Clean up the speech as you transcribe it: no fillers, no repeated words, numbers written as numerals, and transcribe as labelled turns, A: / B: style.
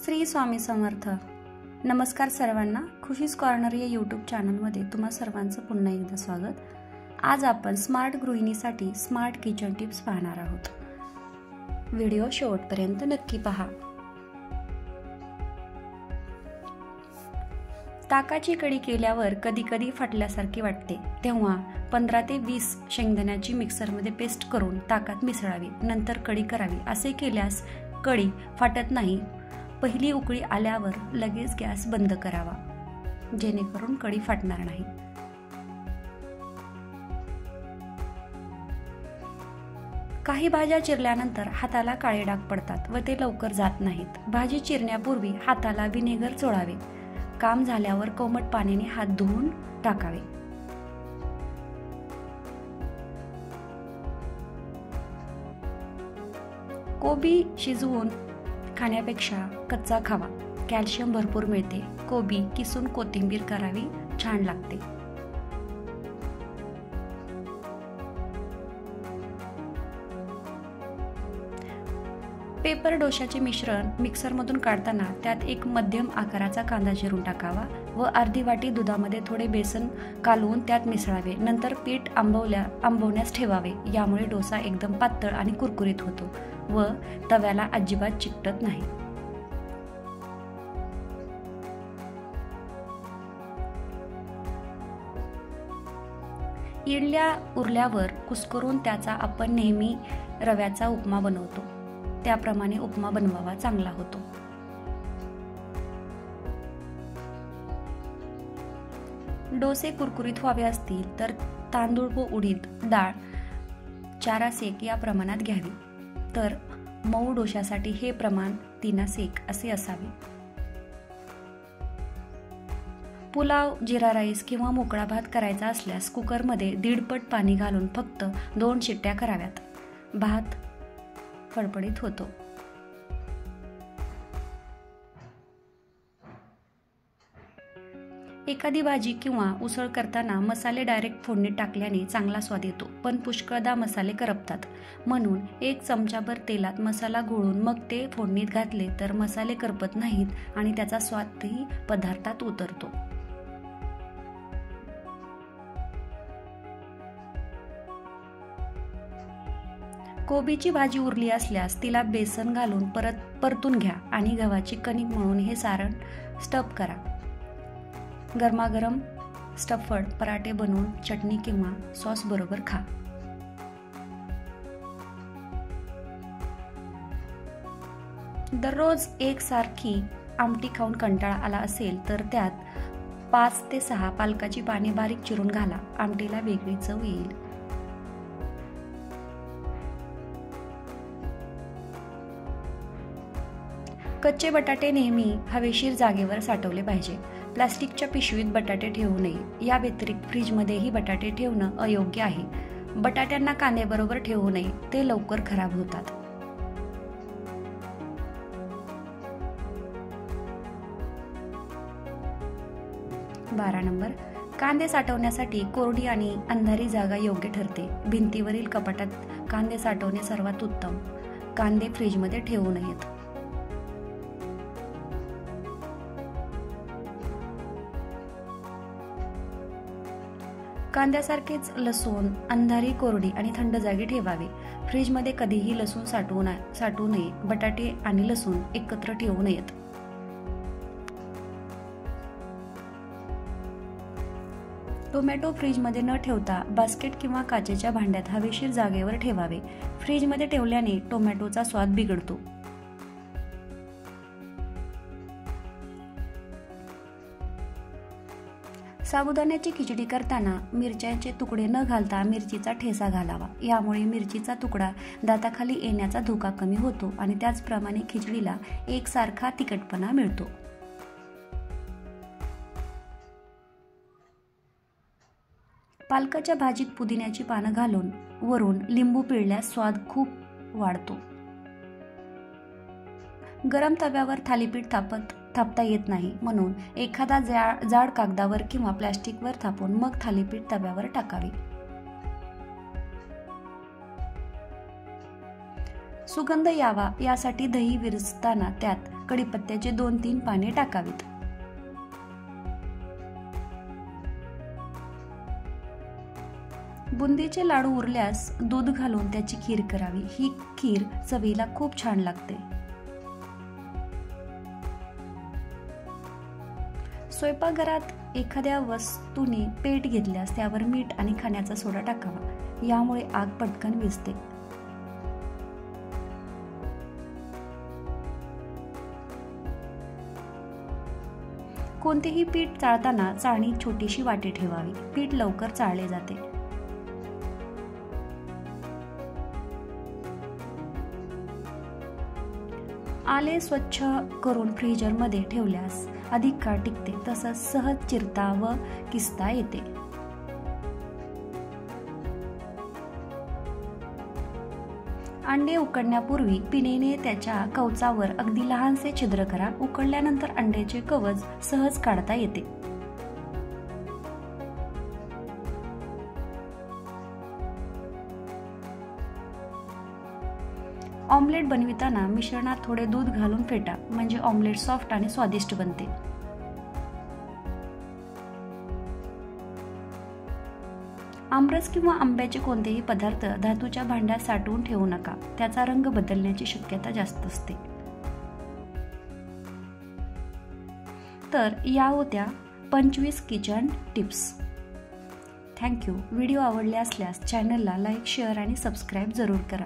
A: श्री स्वामी समर्थ. नमस्कार सर्वांना. खुशीज कॉर्नर या यूट्यूब चॅनलमध्ये तुम्हा सर्वांचं पुन्हा एकदा स्वागत. आज आपण स्मार्ट गृहिणीसाठी स्मार्ट किचन टिप्स पाहणार आहोत. व्हिडिओ शेवटपर्यंत नक्की पहा. ताकाची कढी केल्यावर कधी कधी फाटल्यासारखी वाटते, तेव्हा 15 ते 20 शेंगदाण्याची मिक्सरमध्ये पेस्ट करून ताकात मिसळावी, नंतर कढी करावी. असे केल्यास कढी फाटत नाही. पहिली उकळी आल्यावर लगेच गॅस बंद करावा, जेणेकरून कढी फाटणार नाही. काही भाज्या चिरल्यानंतर हाताला काळे डाग पडतात व ते लवकर जात नाहीत. भाजी चिरण्यापूर्वी हाताला व्हिनेगर चोळावे. काम झाल्यावर कोमट पाण्याने हात धुवून टाकावे. कोबी शिजवून खाण्यापेक्षा कच्चा खावा. कॅल्शियम भरपूर मिळते. कोबी किसून कोथिंबीर करावी, छान लागते. पेपर डोशाचे मिश्रण मिक्सरमधून काढताना त्यात एक मध्यम आकाराचा कांदा चिरून टाकावा व अर्धी वाटी दुधामध्ये थोडे बेसन कालवून त्यात मिसळावे. नंतर पीठ आंबवण्यास ठेवावे. यामुळे डोसा एकदम पातळ आणि कुरकुरीत होतो व तव्याला अजिबात चिकटत नाही. इडल्या उरल्यावर कुस्करून त्याचा आपण नेहमी रव्याचा उपमा बनवतो, त्याप्रमाणे उपमा बनवावा, चांगला होतो. डोसे कुरकुरीत व्हावे असतील तर तांदूळ व उडीद डाळ 4 सेक या प्रमाणात घ्यावी, तर मऊ डोशासाठी हे प्रमाण 3 सेक असे असावे. पुलाव, जिरा राईस किंवा मोकळा भात करायचा असल्यास कुकरमध्ये 1.5 पट पाणी घालून फक्त 2 शिट्ट्या कराव्यात. भात फडफडीत होतो. एखादी भाजी किंवा उसळ करताना मसाले डायरेक्ट फोडणीत टाकल्याने चांगला स्वाद येतो, पण पुष्कळदा मसाले करपतात. म्हणून 1 चमचाभर तेलात मसाला घोळून मग ते फोडणीत घातले तर मसाले करपत नाहीत आणि त्याचा स्वादही पदार्थात उतरतो. कोबीची भाजी उरली असल्यास तिला बेसन घालून परतून घ्या आणि गव्हाची कणिक मळून हे सारण स्टफ करा. गरमागरम स्टफड पराठे बनवून चटणी किंवा सॉस बरोबर खा. दररोज एकसारखी आमटी खाऊन कंटाळा आला असेल तर त्यात 5 ते 6 पालकाची पाने बारीक चिरून घाला. आमटीला वेगळी चव येईल. कच्चे बटाटे नेहमी हवेशीर जागेवर साठवले पाहिजे. प्लास्टिकच्या पिशवीत बटाटे ठेवू नये. या व्यतिरिक्त फ्रीजमध्येही बटाटे ठेवणं अयोग्य आहे. बटाट्यांना कांद्याबरोबर ठेवू नये, ते लवकर खराब होतात. नंबर 12, कांदे साठवण्यासाठी कोरडी आणि अंधारी जागा योग्य ठरते. भिंतीवरील कपाटात कांदे साठवणे सर्वात उत्तम. कांदे फ्रीजमध्ये ठेवू नयेत. कांद्यासारखेच लसूण अंधारी, कोरडी आणि थंड जागी ठेवावे. फ्रीजमध्ये कधीही लसूण साठवू नये. बटाटे आणि लसूण एकत्र ठेवू नयेत. टोमॅटो फ्रीजमध्ये न ठेवता बास्केट किंवा काचेच्या भांड्यात हवेशीर जागेवर ठेवावे. फ्रीजमध्ये ठेवल्याने टोमॅटोचा स्वाद बिघडतो. साबुदाण्याची खिचडी करताना मिरच्याचे तुकडे न घालता मिरचीचा ठेचा घालावा. यामुळे मिरचीचा तुकडा दाताखाली येण्याचा धोका कमी होतो आणि त्याचप्रमाणे खिचडीला एकसारखा तिखटपणा मिळतो. पालकाच्या भाजीत पुदिन्याची पानं घालून वरून लिंबू पिळल्यास स्वाद खूप वाढतो. गरम तव्यावर थालीपीठ थापता येत नाही, म्हणून एखादा जाड कागदावर किंवा प्लास्टिकवर थापून मग थालीपीठ तव्यावर टाकावे. सुगंध यावा यासाठी दही विरघळताना त्यात कढीपत्त्याचे 2-3 पाने टाकावीत. बुंदीचे लाडू उरल्यास दूध घालून त्याची खीर करावी. ही खीर चवीला खूप छान लागते. स्वयंपाकघरात एखाद्या वस्तूने पेट घेतल्यास त्यावर मीठ आणि खाण्याचा सोडा टाकावा. यामुळे आग पटकन विझते. कोणतेही पीठ चाळताना चाळणीत छोटीशी वाटी ठेवावी. पीठ लवकर चाळले जाते. आले स्वच्छ करून फ्रीजरमध्ये ठेवल्यास अधिक काळ टिकते. तसंच सहज चिरता व किसता येते. अंडे उकडण्यापूर्वी पिनेने त्याच्या कवचावर अगदी लहानसे छिद्र करा. उकडल्यानंतर अंड्याचे कवच सहज काढता येते. ऑमलेट बनविताना मिश्रणात थोडे दूध घालून फेटा, म्हणजे ऑमलेट सॉफ्ट आणि स्वादिष्ट बनते. आमरस किंवा आंब्याचे कोणतेही पदार्थ धातूच्या भांड्यात साठवून ठेवू नका. त्याचा रंग बदलण्याची शक्यता जास्त असते. तर या होत्या 25 किचन टिप्स. थँक्यू. व्हिडिओ आवडले असल्यास चॅनलला लाईक, शेअर आणि सबस्क्राईब जरूर करा.